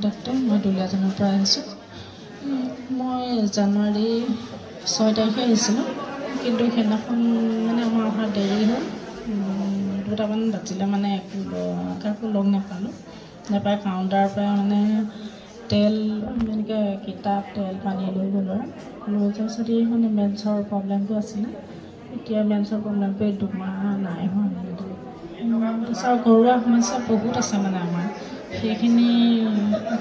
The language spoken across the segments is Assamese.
দত্ত মই দুলীয়াজানৰ পৰা আহিছোঁ মই জানুৱাৰী 6 তাৰিখে আহিছিলোঁ কিন্তু সেইদিনাখন মানে আমাৰ অহা দেৰি হ'ল 2টামান বাজিলে মানে কাকো লগ নাপালোঁ নাপাই কাউণ্টাৰৰ পৰা মানে তেল এনেকৈ কিতাপ তেল পানী লৈ গ'লোঁ লৈ যোৱাৰ পিছত মানে মেন্সৰ প্ৰব্লেমটো আছিলে এতিয়া মেন্সৰ প্ৰব্লেমটো 2 মাহ নাই হোৱা তাৰপিছত ঘৰুৱা সমস্যা বহুত আছে মানে আমাৰ সেইখিনি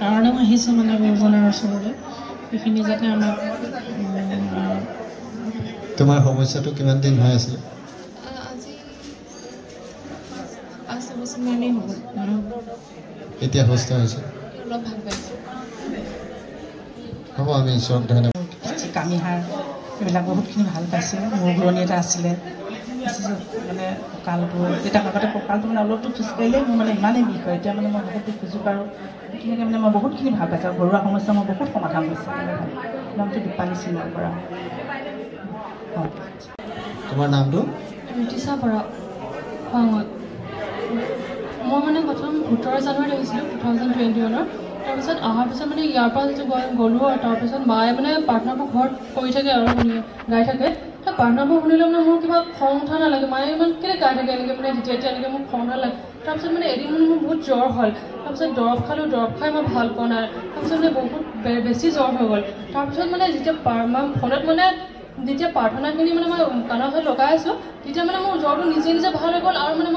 কাৰণেও আহিছোঁ মানে গুৰুজনাৰ ওচৰলৈ সেইখিনি যাতে আমাক তোমাৰ সমস্যাটো কিমান দিন হৈ আছিল এতিয়া সুস্থ হৈছে হ'ব আমি ঈশ্বৰক ধন্যবাদ কামিহাৰ এইবিলাক বহুতখিনি ভাল পাইছোঁ মোৰ ঘূৰণি এটা আছিলে মানে কঁকালটো তেতিয়া আগতে কঁকালটো মানে অলপটো খোজকাঢ়িলে মোৰ মানে ইমানেই বিষ হয় এতিয়া মানে মই বহুত খোজো পাৰোঁ সেইখিনিকে মানে মই বহুতখিনি ভাল পাইছোঁ আৰু ঘৰুৱা সমস্যা মই বহুত সমাধান হৈছোঁ নামটো দীপালী সিঙৰ পৰা তোমাৰ নামটো ঋতিশা বৰা খোৱাঙত মই মানে প্ৰথম 17 জানুৱাৰীত আহিছিলোঁ 2021 তাৰপিছত অহাৰ পিছত মানে ইয়াৰ পৰা গ'লোঁ আৰু তাৰপিছত মায়ে মানে প্ৰাৰ্থনাবোৰ ঘৰত কৰি থাকে আৰু গাই থাকে সেই প্ৰাৰ্থনাবোৰ শুনিলে মানে মোৰ কিবা খং উঠা নালাগে মায়ে ইমান কেলৈ গাই থাকে এনেকৈ মানে যেতিয়া এনেকৈ মোৰ খং উঠা লাগে তাৰপিছত মানে এদিন মানে মোৰ বহুত জ্বৰ হ'ল তাৰপিছত দৰৱ খালোঁ দৰৱ খাই মই ভাল পোৱা নাই তাৰপিছত মানে বহুত বেছি জ্বৰ হৈ গ'ল তাৰপিছত মানে যেতিয়া মই ফোনত মানে যেতিয়া প্ৰাৰ্থনাখিনি মানে মই কাণৰ ওচৰত লগাই আছোঁ তেতিয়া মানে মোৰ জ্বৰটো নিজে নিজে ভাল হৈ গ'ল আৰু মানে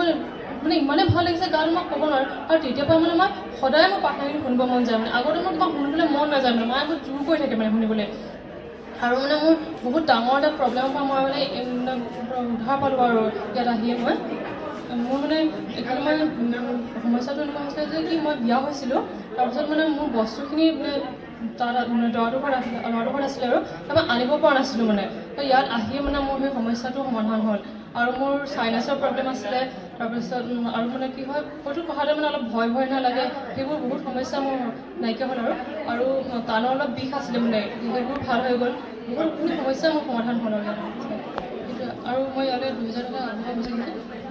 মানে ইমানেই ভাল লাগিছে গাটো মই ক'ব নোৱাৰোঁ আৰু তেতিয়াৰ পৰা মানে মই সদায় মোৰ প্ৰাৰ্থনাখিনি শুনিব মন যায় মানে আগতে মোৰ কিবা শুনিবলৈ মন নাযায় মানে মায়ে বহুত জোৰ কৰি থাকে মানে শুনিবলৈ আৰু মানে মোৰ বহুত ডাঙৰ এটা প্ৰব্লেমৰ পৰা মই মানে উদ্ধাৰ পালোঁ আৰু ইয়াত আহিয়ে মই মোৰ মানে এইফালে মই সমস্যাটো এনেকুৱা হৈছিলে যে কি মই বিয়া হৈছিলোঁ তাৰপিছত মানে মোৰ বস্তুখিনি মানে দৰাটোৰ ঘৰত আছিলে আৰু তাৰপৰা আনিব পৰা নাছিলোঁ মানে ইয়াত আহিয়ে মানে মোৰ সেই সমস্যাটো সমাধান হ'ল আৰু মোৰ চাইনাছৰ প্ৰব্লেম আছিলে তাৰপিছত আৰু মানে কি হয় হয়তো কথাতে মানে অলপ ভয় নালাগে সেইবোৰ বহুত সমস্যা মোৰ নাইকিয়া হ'ল আৰু কাণৰ অলপ বিষ আছিলে মানে সেইবোৰ ভাল হৈ গ'ল বহুতখিনি সমস্যা মোৰ সমাধান হ'ল আৰু মই ইয়ালৈ 2000 টকা আগবঢ়াব বিচাৰিছোঁ